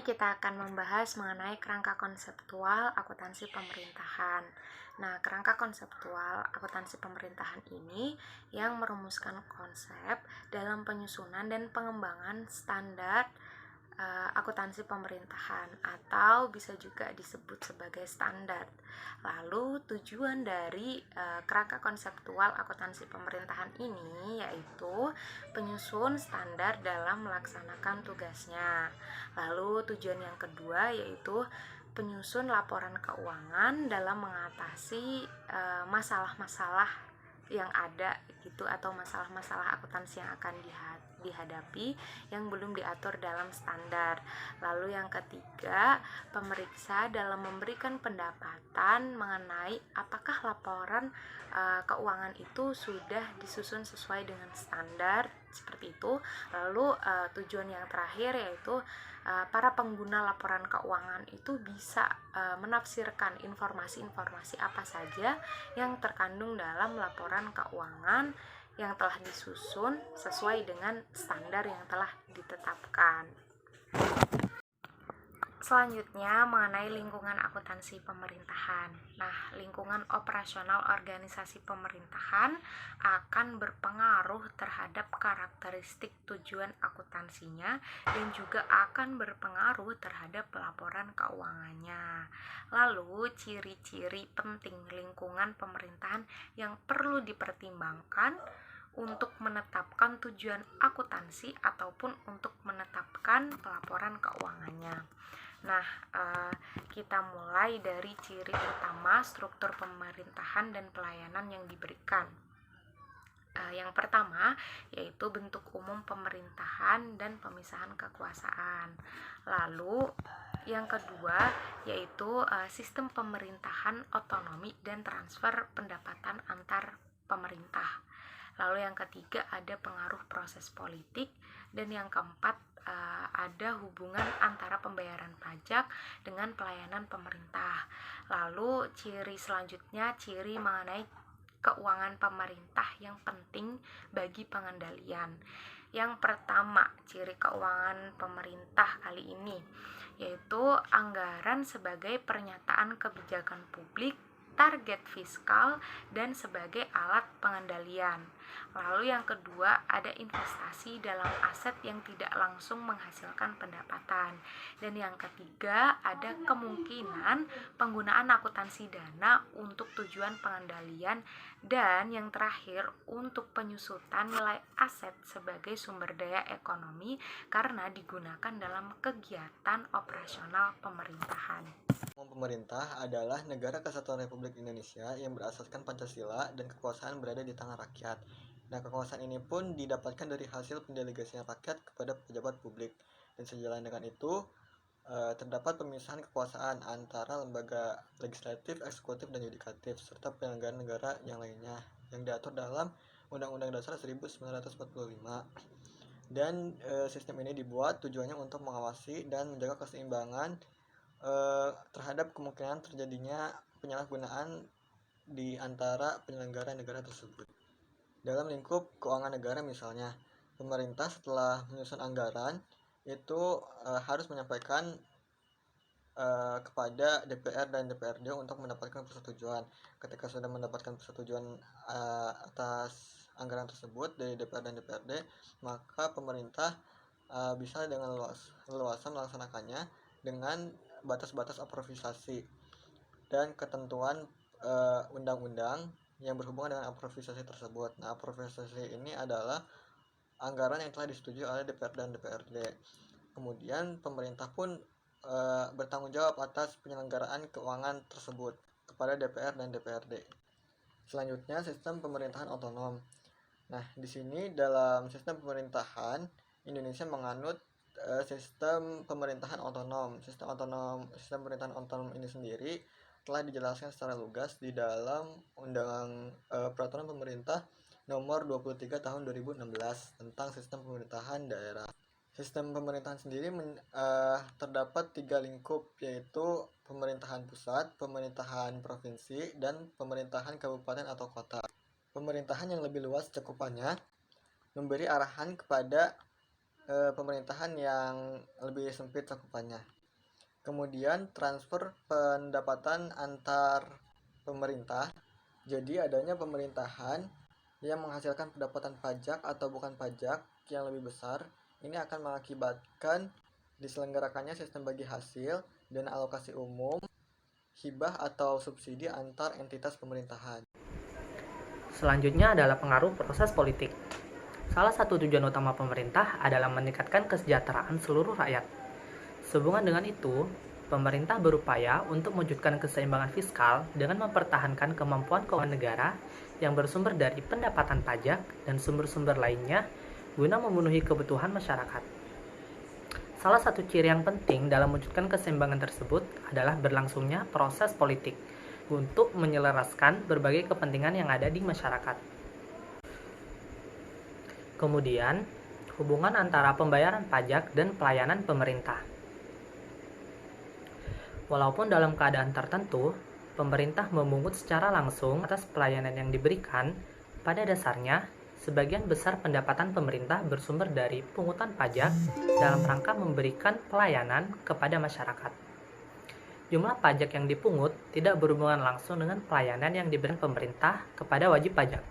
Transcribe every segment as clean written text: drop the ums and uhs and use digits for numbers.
kita akan membahas mengenai kerangka konseptual akuntansi pemerintahan. Nah, kerangka konseptual akuntansi pemerintahan ini yang merumuskan konsep dalam penyusunan dan pengembangan standar akuntansi pemerintahan atau bisa juga disebut sebagai standar. Lalu tujuan dari kerangka konseptual akuntansi pemerintahan ini yaitu penyusun standar dalam melaksanakan tugasnya. Lalu tujuan yang kedua yaitu penyusun laporan keuangan dalam mengatasi masalah-masalah yang ada gitu atau masalah-masalah akuntansi yang akan dihadapi yang belum diatur dalam standar. Lalu yang ketiga, pemeriksa dalam memberikan pendapatan mengenai apakah laporan keuangan itu sudah disusun sesuai dengan standar seperti itu. Lalu tujuan yang terakhir yaitu para pengguna laporan keuangan itu bisa menafsirkan informasi-informasi apa saja yang terkandung dalam laporan keuangan yang telah disusun sesuai dengan standar yang telah ditetapkan. Selanjutnya mengenai lingkungan akuntansi pemerintahan. Nah, lingkungan operasional organisasi pemerintahan akan berpengaruh terhadap karakteristik tujuan akuntansinya dan juga akan berpengaruh terhadap laporan keuangannya. Lalu, ciri-ciri penting lingkungan pemerintahan yang perlu dipertimbangkan untuk menetapkan tujuan akuntansi ataupun untuk menetapkan pelaporan keuangannya. Nah, kita mulai dari ciri utama struktur pemerintahan dan pelayanan yang diberikan. Yang pertama yaitu bentuk umum pemerintahan dan pemisahan kekuasaan. Lalu yang kedua yaitu sistem pemerintahan otonomi dan transfer pendapatan antar pemerintah. Lalu yang ketiga ada pengaruh proses politik, dan yang keempat ada hubungan antara pembayaran pajak dengan pelayanan pemerintah. Lalu ciri selanjutnya ciri mengenai keuangan pemerintah yang penting bagi pengendalian. Yang pertama, ciri keuangan pemerintah kali ini yaitu anggaran sebagai pernyataan kebijakan publik, target fiskal, dan sebagai alat pengendalian. Lalu yang kedua ada investasi dalam aset yang tidak langsung menghasilkan pendapatan. Dan yang ketiga ada kemungkinan penggunaan akuntansi dana untuk tujuan pengendalian. Dan yang terakhir untuk penyusutan nilai aset sebagai sumber daya ekonomi karena digunakan dalam kegiatan operasional pemerintahan. Pemerintah adalah negara kesatuan Republik Indonesia yang berasaskan Pancasila dan kekuasaan berada di tangan rakyat. Nah, kekuasaan ini pun didapatkan dari hasil pendelegasian rakyat kepada pejabat publik. Dan sejalan dengan itu, terdapat pemisahan kekuasaan antara lembaga legislatif, eksekutif, dan yudikatif, serta penyelenggaraan negara yang lainnya, yang diatur dalam Undang-Undang Dasar 1945. Dan sistem ini dibuat tujuannya untuk mengawasi dan menjaga keseimbangan terhadap kemungkinan terjadinya penyalahgunaan di antara penyelenggara negara tersebut. Dalam lingkup keuangan negara misalnya, pemerintah setelah menyusun anggaran itu harus menyampaikan kepada DPR dan DPRD untuk mendapatkan persetujuan. Ketika sudah mendapatkan persetujuan atas anggaran tersebut dari DPR dan DPRD, maka pemerintah bisa dengan leluasa melaksanakannya dengan batas-batas improvisasi dan ketentuan undang-undang yang berhubungan dengan improvisasi tersebut. Nah, improvisasi ini adalah anggaran yang telah disetujui oleh DPR dan DPRD. Kemudian pemerintah pun bertanggung jawab atas penyelenggaraan keuangan tersebut kepada DPR dan DPRD. Selanjutnya, sistem pemerintahan otonom. Nah, di sini dalam sistem pemerintahan Indonesia menganut sistem pemerintahan otonom. Sistem pemerintahan otonom ini sendiri telah dijelaskan secara lugas di dalam Peraturan Pemerintah Nomor 23 Tahun 2016 tentang sistem pemerintahan daerah. Sistem pemerintahan sendiri terdapat 3 lingkup, yaitu pemerintahan pusat, pemerintahan provinsi, dan pemerintahan kabupaten atau kota. Pemerintahan yang lebih luas cakupannya memberi arahan kepada pemerintahan yang lebih sempit cakupannya. Kemudian transfer pendapatan antar pemerintah. Jadi adanya pemerintahan yang menghasilkan pendapatan pajak atau bukan pajak yang lebih besar, ini akan mengakibatkan diselenggarakannya sistem bagi hasil dan alokasi umum, hibah atau subsidi antar entitas pemerintahan. Selanjutnya adalah pengaruh proses politik. Salah satu tujuan utama pemerintah adalah meningkatkan kesejahteraan seluruh rakyat. Sehubungan dengan itu, pemerintah berupaya untuk mewujudkan keseimbangan fiskal dengan mempertahankan kemampuan keuangan negara yang bersumber dari pendapatan pajak dan sumber-sumber lainnya guna memenuhi kebutuhan masyarakat. Salah satu ciri yang penting dalam mewujudkan keseimbangan tersebut adalah berlangsungnya proses politik untuk menyelaraskan berbagai kepentingan yang ada di masyarakat. Kemudian, hubungan antara pembayaran pajak dan pelayanan pemerintah. Walaupun dalam keadaan tertentu, pemerintah memungut secara langsung atas pelayanan yang diberikan, pada dasarnya, sebagian besar pendapatan pemerintah bersumber dari pungutan pajak dalam rangka memberikan pelayanan kepada masyarakat. Jumlah pajak yang dipungut tidak berhubungan langsung dengan pelayanan yang diberikan pemerintah kepada wajib pajak.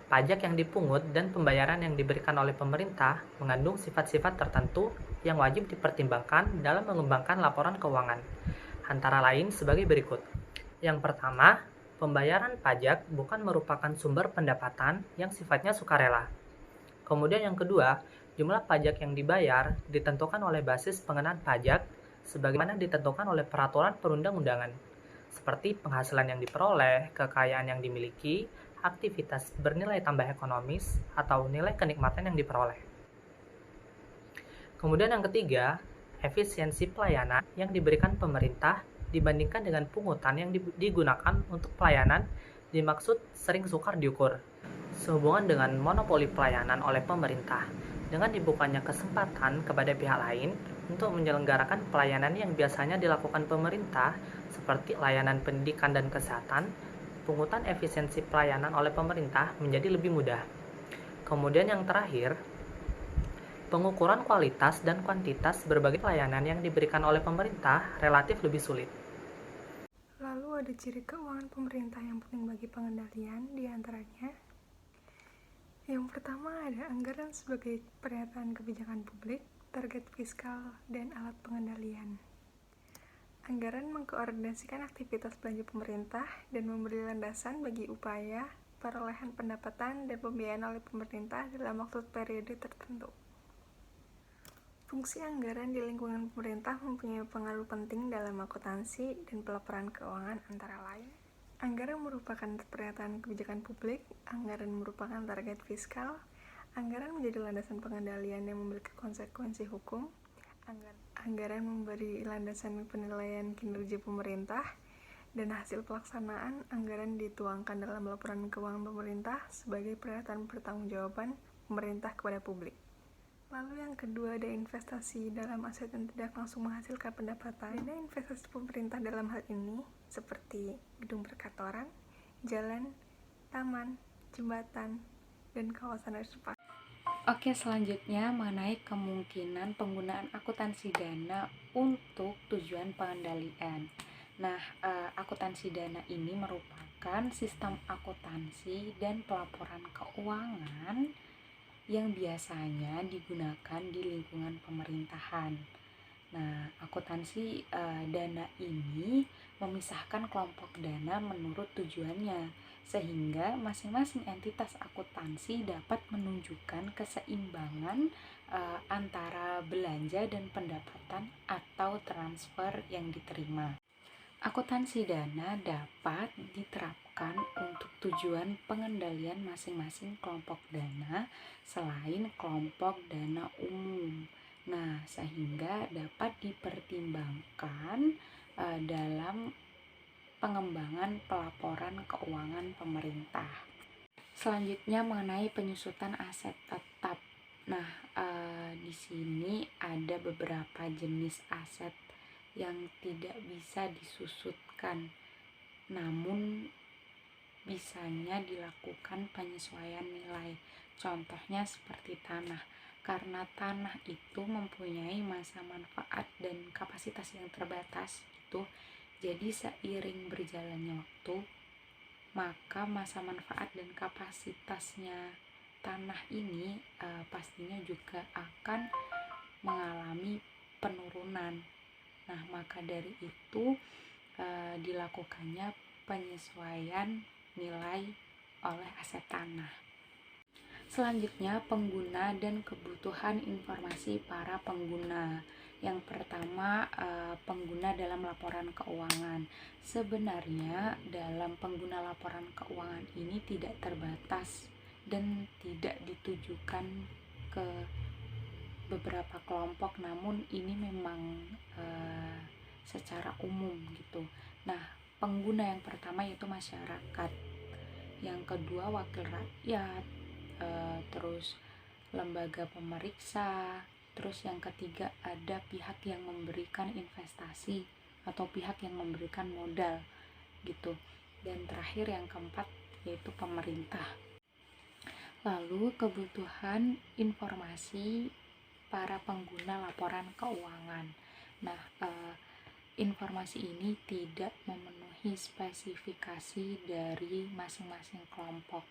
Pajak yang dipungut dan pembayaran yang diberikan oleh pemerintah mengandung sifat-sifat tertentu yang wajib dipertimbangkan dalam mengembangkan laporan keuangan, antara lain sebagai berikut. Yang pertama, pembayaran pajak bukan merupakan sumber pendapatan yang sifatnya sukarela. Kemudian yang kedua, jumlah pajak yang dibayar ditentukan oleh basis pengenaan pajak sebagaimana ditentukan oleh peraturan perundang-undangan, seperti penghasilan yang diperoleh, kekayaan yang dimiliki, aktivitas bernilai tambah ekonomis, atau nilai kenikmatan yang diperoleh. Kemudian yang ketiga, efisiensi pelayanan yang diberikan pemerintah dibandingkan dengan pungutan yang digunakan untuk pelayanan dimaksud sering sukar diukur. Sehubungan dengan monopoli pelayanan oleh pemerintah, dengan dibukanya kesempatan kepada pihak lain untuk menyelenggarakan pelayanan yang biasanya dilakukan pemerintah, seperti layanan pendidikan dan kesehatan, pungutan efisiensi pelayanan oleh pemerintah menjadi lebih mudah. Kemudian yang terakhir, pengukuran kualitas dan kuantitas berbagai pelayanan yang diberikan oleh pemerintah relatif lebih sulit. Lalu ada ciri keuangan pemerintah yang penting bagi pengendalian, di antaranya yang pertama ada anggaran sebagai pernyataan kebijakan publik, target fiskal, dan alat pengendalian. Anggaran mengkoordinasikan aktivitas belanja pemerintah dan memberi landasan bagi upaya perolehan pendapatan dan pembiayaan oleh pemerintah dalam waktu periode tertentu. Fungsi anggaran di lingkungan pemerintah mempunyai pengaruh penting dalam akuntansi dan pelaporan keuangan, antara lain. Anggaran merupakan pernyataan kebijakan publik, anggaran merupakan target fiskal, anggaran menjadi landasan pengendalian yang memiliki konsekuensi hukum, anggaran memberi landasan penilaian kinerja pemerintah, dan hasil pelaksanaan anggaran dituangkan dalam laporan keuangan pemerintah sebagai pernyataan pertanggungjawaban pemerintah kepada publik. Lalu yang kedua ada investasi dalam aset yang tidak langsung menghasilkan pendapatan. Dana investasi pemerintah dalam hal ini seperti gedung perkantoran, jalan, taman, jembatan, dan kawasan reservasi. Oke, selanjutnya mengenai kemungkinan penggunaan akuntansi dana untuk tujuan pengendalian. Nah, akuntansi dana ini merupakan sistem akuntansi dan pelaporan keuangan yang biasanya digunakan di lingkungan pemerintahan. Nah, akuntansi dana ini memisahkan kelompok dana menurut tujuannya, sehingga masing-masing entitas akuntansi dapat menunjukkan keseimbangan antara belanja dan pendapatan atau transfer yang diterima. Akuntansi dana dapat diterapkan untuk tujuan pengendalian masing-masing kelompok dana selain kelompok dana umum. Nah, sehingga dapat dipertimbangkan dalam pengembangan pelaporan keuangan pemerintah. Selanjutnya mengenai penyusutan aset tetap. Nah, di sini ada beberapa jenis aset yang tidak bisa disusutkan, namun bisanya dilakukan penyesuaian nilai. Contohnya seperti tanah. karena tanah itu mempunyai masa manfaat dan kapasitas yang terbatas gitu. Jadi seiring berjalannya waktu, maka masa manfaat dan kapasitasnya tanah ini pastinya juga akan mengalami penurunan. Nah, maka dari itu dilakukannya penyesuaian nilai oleh aset tanah. Selanjutnya, pengguna dan kebutuhan informasi para pengguna. Yang pertama, pengguna dalam laporan keuangan. Sebenarnya dalam pengguna laporan keuangan ini tidak terbatas dan tidak ditujukan ke beberapa kelompok, namun ini memang secara umum gitu. Nah, pengguna yang pertama yaitu masyarakat, yang kedua wakil rakyat, terus lembaga pemeriksa, terus yang ketiga ada pihak yang memberikan investasi atau pihak yang memberikan modal gitu, dan terakhir yang keempat yaitu pemerintah. Lalu kebutuhan informasi para pengguna laporan keuangan. Nah, informasi ini tidak memenuhi spesifikasi dari masing-masing kelompok,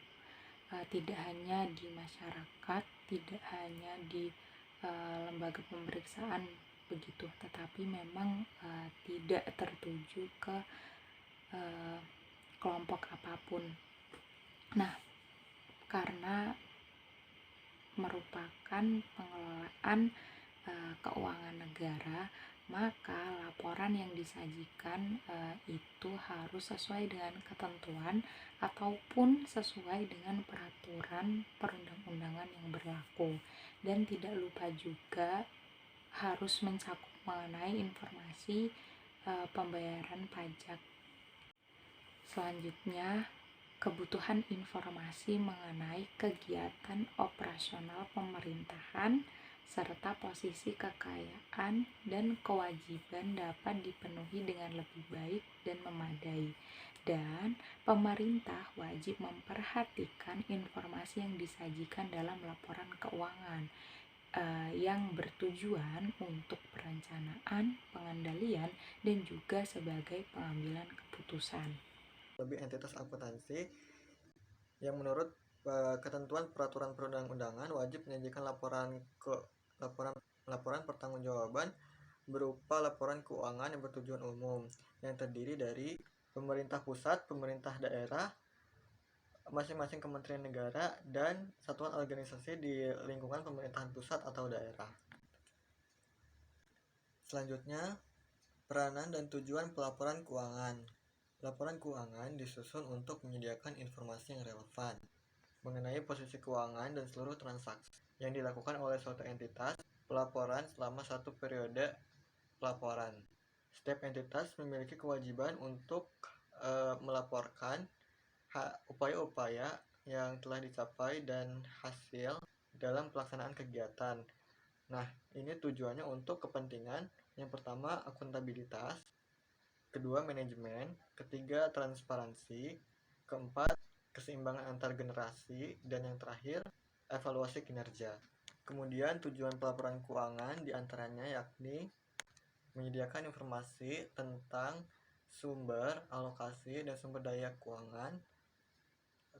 tidak hanya di masyarakat, tidak hanya di lembaga pemeriksaan begitu, tetapi memang tidak tertuju ke kelompok apapun. Nah, karena merupakan pengelolaan keuangan negara, maka laporan yang disajikan itu harus sesuai dengan ketentuan ataupun sesuai dengan peraturan perundang-undangan yang berlaku, dan tidak lupa juga harus mencakup mengenai informasi pembayaran pajak. Selanjutnya, kebutuhan informasi mengenai kegiatan operasional pemerintahan serta posisi kekayaan dan kewajiban dapat dipenuhi dengan lebih baik dan memadai. Dan pemerintah wajib memperhatikan informasi yang disajikan dalam laporan keuangan yang bertujuan untuk perencanaan, pengendalian, dan juga sebagai pengambilan keputusan. Lebih entitas akuntansi yang menurut ketentuan peraturan perundang-undangan wajib menyajikan laporan pertanggungjawaban berupa laporan keuangan yang bertujuan umum yang terdiri dari pemerintah pusat, pemerintah daerah, masing-masing kementerian negara, dan satuan organisasi di lingkungan pemerintahan pusat atau daerah. Selanjutnya, peranan dan tujuan pelaporan keuangan. Laporan keuangan disusun untuk menyediakan informasi yang relevan mengenai posisi keuangan dan seluruh transaksi yang dilakukan oleh suatu entitas pelaporan selama satu periode pelaporan. Setiap entitas memiliki kewajiban untuk melaporkan upaya-upaya yang telah dicapai dan hasil dalam pelaksanaan kegiatan. Nah, ini tujuannya untuk kepentingan yang pertama akuntabilitas, kedua manajemen, ketiga transparansi, keempat keseimbangan antar generasi, dan yang terakhir evaluasi kinerja. Kemudian tujuan pelaporan keuangan diantaranya yakni menyediakan informasi tentang sumber, alokasi, dan sumber daya keuangan,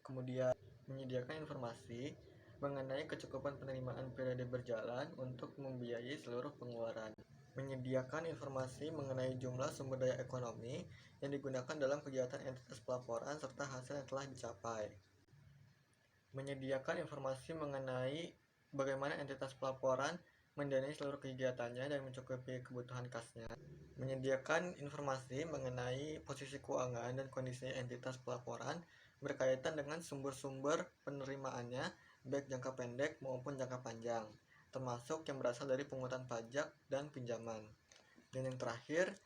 kemudian menyediakan informasi mengenai kecukupan penerimaan periode berjalan untuk membiayai seluruh pengeluaran, menyediakan informasi mengenai jumlah sumber daya ekonomi yang digunakan dalam kegiatan entitas pelaporan serta hasil yang telah dicapai, menyediakan informasi mengenai bagaimana entitas pelaporan mendanai seluruh kegiatannya dan mencukupi kebutuhan kasnya, menyediakan informasi mengenai posisi keuangan dan kondisi entitas pelaporan berkaitan dengan sumber-sumber penerimaannya baik jangka pendek maupun jangka panjang, termasuk yang berasal dari pungutan pajak dan pinjaman. Dan yang terakhir,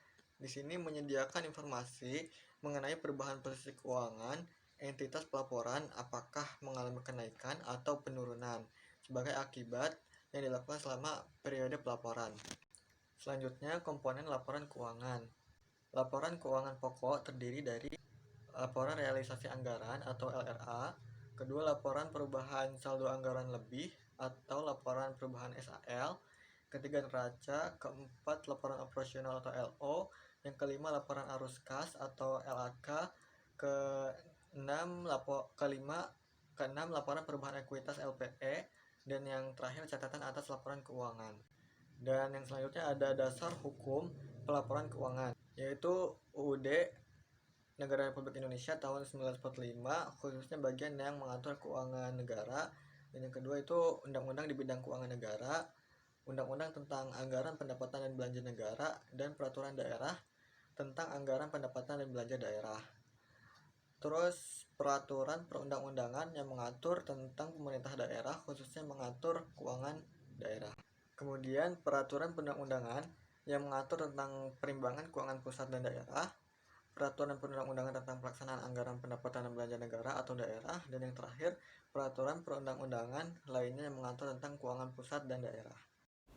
di sini menyediakan informasi mengenai perubahan posisi keuangan entitas pelaporan apakah mengalami kenaikan atau penurunan sebagai akibat yang dilakukan selama periode pelaporan. Selanjutnya, komponen laporan keuangan. Laporan keuangan pokok terdiri dari laporan realisasi anggaran atau LRA, kedua laporan perubahan saldo anggaran lebih atau laporan perubahan SAL, ketiga neraca, keempat laporan operasional atau LO, yang kelima laporan arus kas atau LAK, keenam laporan perubahan ekuitas LPE, dan yang terakhir catatan atas laporan keuangan. Dan yang selanjutnya ada dasar hukum pelaporan keuangan, yaitu UUD Negara Republik Indonesia tahun 1945, khususnya bagian yang mengatur keuangan negara. Dan yang kedua itu Undang-Undang di bidang keuangan negara, Undang-Undang tentang Anggaran Pendapatan dan Belanja Negara, dan Peraturan Daerah tentang Anggaran Pendapatan dan Belanja Daerah. Terus peraturan perundang-undangan yang mengatur tentang pemerintah daerah, khususnya mengatur keuangan daerah. Kemudian peraturan perundang-undangan yang mengatur tentang perimbangan keuangan pusat dan daerah, peraturan perundang-undangan tentang pelaksanaan anggaran pendapatan dan belanja negara atau daerah, dan yang terakhir peraturan perundang-undangan lainnya yang mengatur tentang keuangan pusat dan daerah.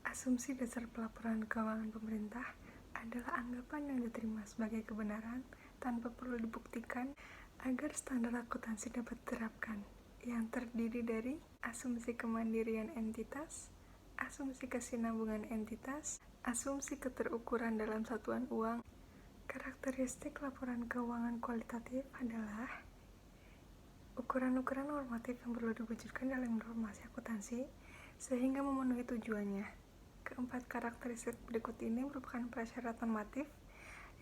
Asumsi dasar pelaporan keuangan pemerintah adalah anggapan yang diterima sebagai kebenaran tanpa perlu dibuktikan agar standar akuntansi dapat diterapkan, yang terdiri dari asumsi kemandirian entitas, asumsi kesinambungan entitas, asumsi keterukuran dalam satuan uang. Karakteristik laporan keuangan kualitatif adalah ukuran-ukuran normatif yang perlu diwujudkan dalam normasi akuntansi sehingga memenuhi tujuannya. Keempat karakteristik berikut ini merupakan prasyarat normatif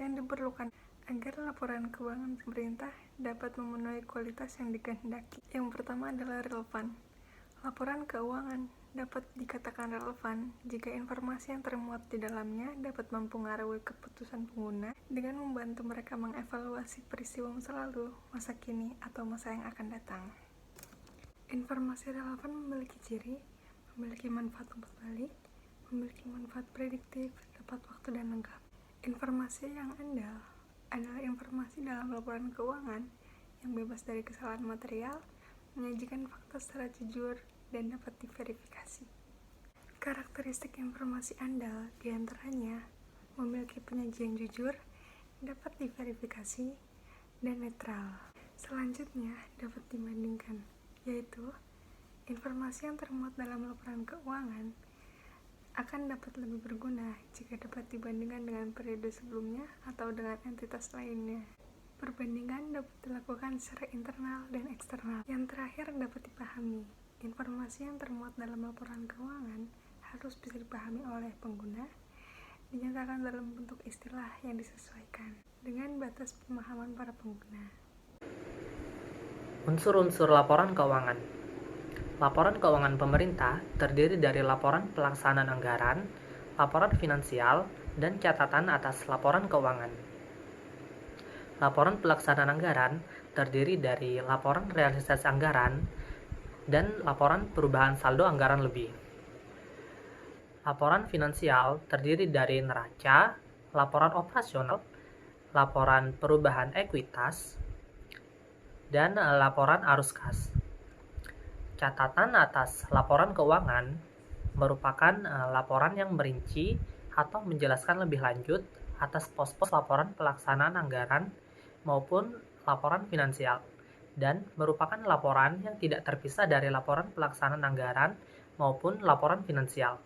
yang diperlukan agar laporan keuangan pemerintah dapat memenuhi kualitas yang dikehendaki. Yang pertama adalah relevan. Laporan keuangan dapat dikatakan relevan jika informasi yang termuat di dalamnya dapat mempengaruhi keputusan pengguna dengan membantu mereka mengevaluasi peristiwa masa lalu, masa kini, atau masa yang akan datang. Informasi relevan memiliki ciri, memiliki manfaat umpat balik, memiliki manfaat prediktif, tepat waktu, dan lengkap. Informasi yang andal adalah informasi dalam laporan keuangan yang bebas dari kesalahan material, menyajikan fakta secara jujur, dan dapat diverifikasi. Karakteristik informasi andal diantaranya memiliki penyajian jujur, dapat diverifikasi, dan netral. Selanjutnya dapat dibandingkan, yaitu informasi yang termuat dalam laporan keuangan akan dapat lebih berguna jika dapat dibandingkan dengan periode sebelumnya atau dengan entitas lainnya. Perbandingan dapat dilakukan secara internal dan eksternal. Yang terakhir dapat dipahami. Informasi yang termuat dalam laporan keuangan harus bisa dipahami oleh pengguna, dinyatakan dalam bentuk istilah yang disesuaikan dengan batas pemahaman para pengguna. Unsur-unsur laporan keuangan. Laporan keuangan pemerintah terdiri dari laporan pelaksanaan anggaran, laporan finansial, dan catatan atas laporan keuangan. Laporan pelaksanaan anggaran terdiri dari laporan realisasi anggaran dan laporan perubahan saldo anggaran lebih. Laporan finansial terdiri dari neraca, laporan operasional, laporan perubahan ekuitas, dan laporan arus kas. Catatan atas laporan keuangan merupakan laporan yang merinci atau menjelaskan lebih lanjut atas pos-pos laporan pelaksanaan anggaran maupun laporan finansial, dan merupakan laporan yang tidak terpisah dari laporan pelaksanaan anggaran maupun laporan finansial.